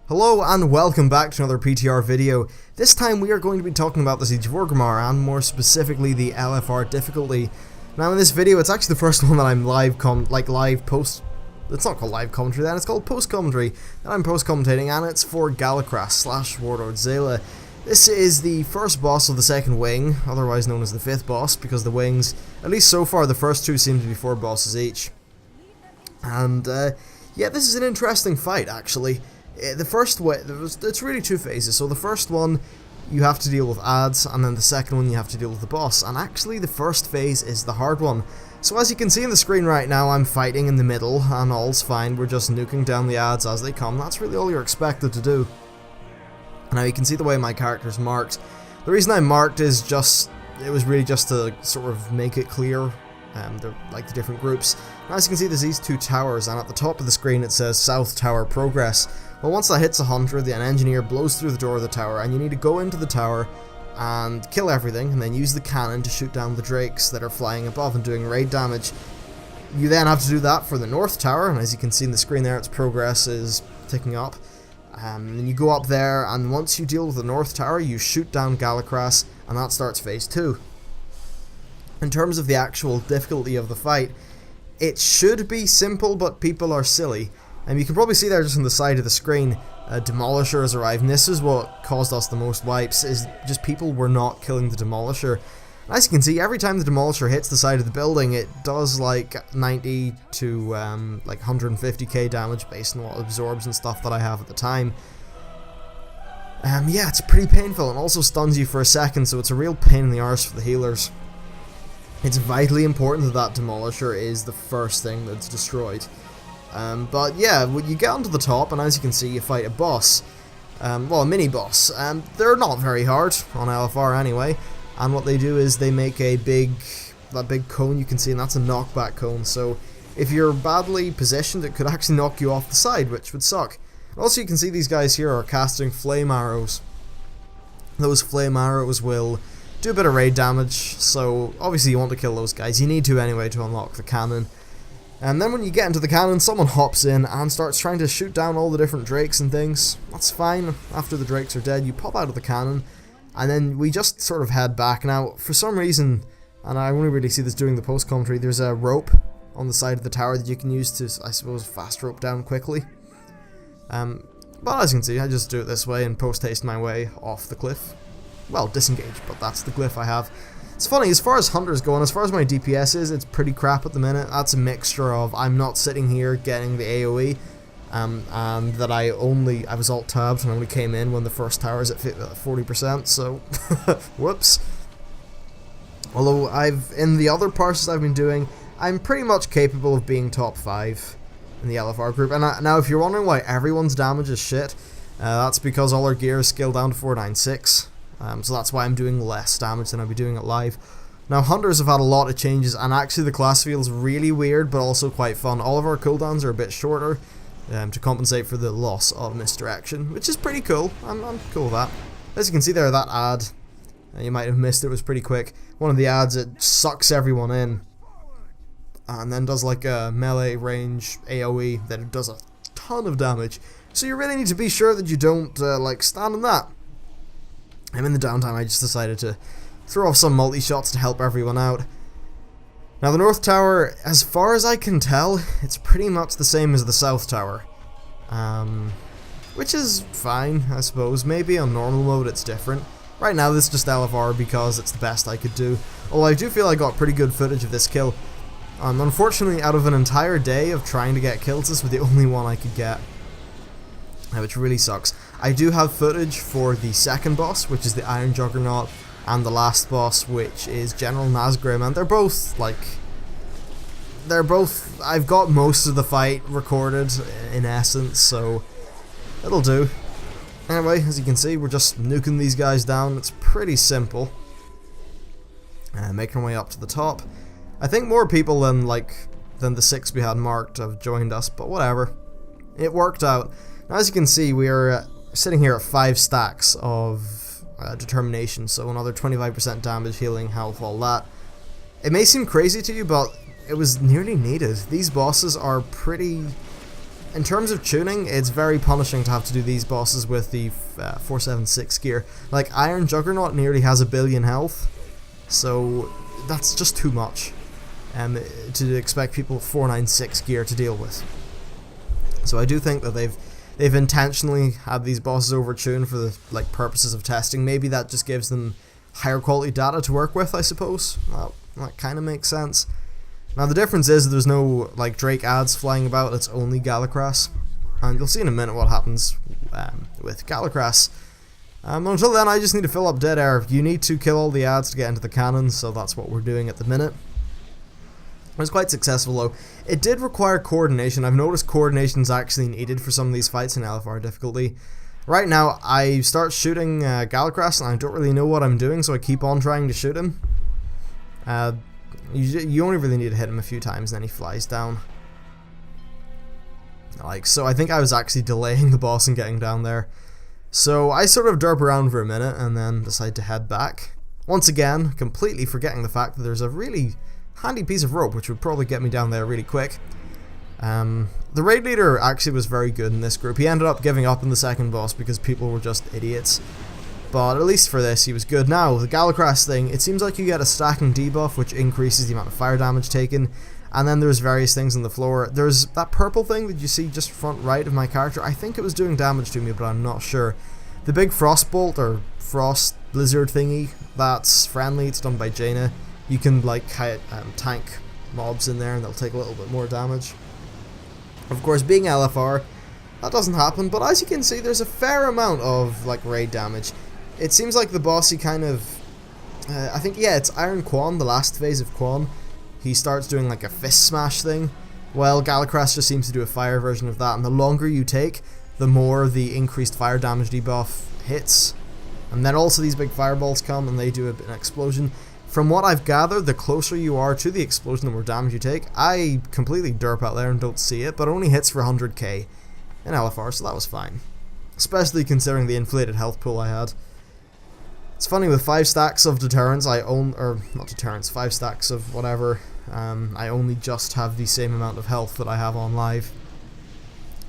Hello and welcome back to another PTR video. This time we are going to be talking about the Siege of Orgrimmar and more specifically the LFR difficulty. Now in this video it's actually the first one that I'm it's not called live commentary then, it's called post commentary that I'm post commentating, and it's for Galakras / Warlord Zayla. This is the first boss of the second wing, otherwise known as the fifth boss, because the wings, at least so far, the first two seem to be 4 bosses each. And yeah, this is an interesting fight actually. The first way, it's really two phases. So the first one, you have to deal with ads, and then the second one you have to deal with the boss. And actually the first phase is the hard one. So as you can see on the screen right now, I'm fighting in the middle, and all's fine. We're just nuking down the ads as they come. That's really all you're expected to do. Now you can see the way my character's marked. The reason I marked is it was really just to sort of make it clear. Like the different groups. Now, as you can see, there's these two towers, and at the top of the screen it says South Tower Progress. Well, once that hits 100, an engineer blows through the door of the tower, and you need to go into the tower and kill everything, and then use the cannon to shoot down the drakes that are flying above and doing raid damage. You then have to do that for the North Tower, and as you can see in the screen there, its progress is ticking up. And you go up there, and once you deal with the North Tower, you shoot down Galakras, and that starts phase 2. In terms of the actual difficulty of the fight, it should be simple, but people are silly. And you can probably see there just on the side of the screen, a Demolisher has arrived, and this is what caused us the most wipes, is just people were not killing the Demolisher. As you can see, every time the Demolisher hits the side of the building, it does like 90 to like 150k damage based on what it absorbs and stuff that I have at the time. Yeah, it's pretty painful, and also stuns you for a second, so it's a real pain in the arse for the healers. It's vitally important that Demolisher is the first thing that's destroyed. But yeah, you get onto the top, and as you can see, you fight a boss. Well, a mini-boss. They're not very hard, on LFR anyway, and what they do is they make that big cone you can see, and that's a knockback cone, so if you're badly positioned, it could actually knock you off the side, which would suck. Also, you can see these guys here are casting flame arrows. Those flame arrows will do a bit of raid damage, so obviously you want to kill those guys. You need to anyway to unlock the cannon. And then when you get into the cannon, someone hops in and starts trying to shoot down all the different drakes and things. That's fine. After the drakes are dead, you pop out of the cannon, and then we just sort of head back. Now, for some reason, and I only really see this doing the post commentary, there's a rope on the side of the tower that you can use to, I suppose, fast rope down quickly. But as you can see, I just do it this way and post haste my way off the cliff. Well, disengage, but that's the glyph I have. It's funny, as far as hunters go, and as far as my DPS is, it's pretty crap at the minute. That's a mixture of I'm not sitting here getting the AoE, and that I was alt-tabbed and only came in when the first tower is at 40%, so whoops. Although in the other parses I've been doing, I'm pretty much capable of being top 5 in the LFR group. And now if you're wondering why everyone's damage is shit, that's because all our gear is scaled down to 496. So that's why I'm doing less damage than I'd be doing it live. Now, hunters have had a lot of changes, and actually the class feels really weird, but also quite fun. All of our cooldowns are a bit shorter to compensate for the loss of misdirection, which is pretty cool. I'm cool with that. As you can see there, that ad, you might have missed it, was pretty quick. One of the ads, it sucks everyone in, and then does like a melee range AoE that does a ton of damage. So you really need to be sure that you don't like stand in that. In the downtime, I just decided to throw off some multi-shots to help everyone out. Now, the North Tower, as far as I can tell, it's pretty much the same as the South Tower. Which is fine, I suppose. Maybe on normal mode it's different. Right now, this is just LFR because it's the best I could do. Although I do feel I got pretty good footage of this kill. Unfortunately, out of an entire day of trying to get kills, this was the only one I could get. Which really sucks. I do have footage for the second boss, which is the Iron Juggernaut, and the last boss, which is General Nazgrim, and they're both, I've got most of the fight recorded, in essence, so it'll do. Anyway, as you can see, we're just nuking these guys down. It's pretty simple. Making our way up to the top. I think more people than the 6 we had marked have joined us, but whatever. It worked out. Now, as you can see, we are sitting here at 5 stacks of determination, so another 25% damage, healing, health, all that. It may seem crazy to you, but it was nearly needed. These bosses are pretty in terms of tuning, it's very punishing to have to do these bosses with the 476 gear. Like, Iron Juggernaut nearly has 1 billion health, so that's just too much to expect people with 496 gear to deal with. So I do think that they've intentionally had these bosses overtuned for the purposes of testing. Maybe that just gives them higher quality data to work with, I suppose. Well, that kind of makes sense. Now the difference is there's no Drake ads flying about, it's only Galakras. And you'll see in a minute what happens with Galakras. Until then, I just need to fill up dead air. You need to kill all the ads to get into the cannon, so that's what we're doing at the minute. It was quite successful though. It did require coordination. I've noticed coordination is actually needed for some of these fights in LFR difficulty. Right now, I start shooting Galakras and I don't really know what I'm doing, so I keep on trying to shoot him. You only really need to hit him a few times and then he flies down. So I think I was actually delaying the boss and getting down there. So I sort of derp around for a minute and then decide to head back. Once again, completely forgetting the fact that there's a really handy piece of rope which would probably get me down there really quick. The raid leader actually was very good in this group. He ended up giving up in the second boss because people were just idiots. But at least for this, he was good. Now, the Galakras thing, it seems like you get a stacking debuff, which increases the amount of fire damage taken. And then there's various things on the floor. There's that purple thing that you see just front right of my character. I think it was doing damage to me, but I'm not sure. The big frostbolt, or frost blizzard thingy, that's friendly. It's done by Jaina. You can, tank mobs in there, and they'll take a little bit more damage. Of course, being LFR, that doesn't happen. But as you can see, there's a fair amount of, raid damage. It seems like the boss, he kind of... I think, yeah, it's Iron Quan, the last phase of Quan. He starts doing a fist smash thing. Well, Galakras just seems to do a fire version of that, and the longer you take, the more the increased fire damage debuff hits. And then also these big fireballs come, and they do an explosion. From what I've gathered, the closer you are to the explosion, the more damage you take. I completely derp out there and don't see it, but it only hits for 100k in LFR, so that was fine. Especially considering the inflated health pool I had. It's funny, with 5 stacks of deterrence, 5 stacks of whatever, I only just have the same amount of health that I have on live.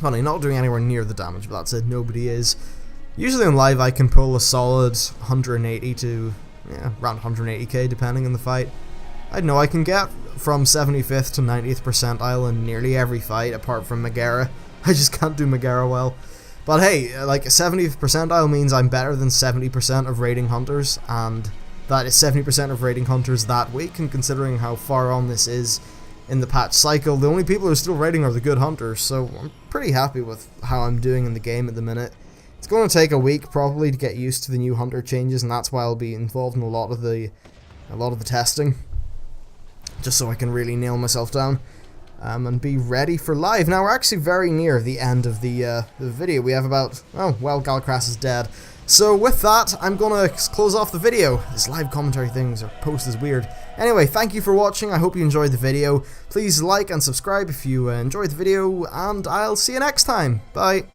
Funny, not doing anywhere near the damage, but that said, nobody is. Usually on live I can pull a solid 180 to, around 180k depending on the fight. I know I can get from 75th to 90th percentile in nearly every fight, apart from Megara. I just can't do Megara well. But hey, 70th percentile means I'm better than 70% of raiding hunters, and that is 70% of raiding hunters that week, and considering how far on this is in the patch cycle, the only people who are still raiding are the good hunters, so I'm pretty happy with how I'm doing in the game at the minute. It's going to take a week probably to get used to the new hunter changes, and that's why I'll be involved in a lot of the testing, just so I can really nail myself down. And be ready for live. Now, we're actually very near the end of the video. We have about... Oh, well, Galakras is dead. So, with that, I'm gonna close off the video. This live commentary things or post is weird. Anyway, thank you for watching. I hope you enjoyed the video. Please like and subscribe if you enjoyed the video, and I'll see you next time. Bye.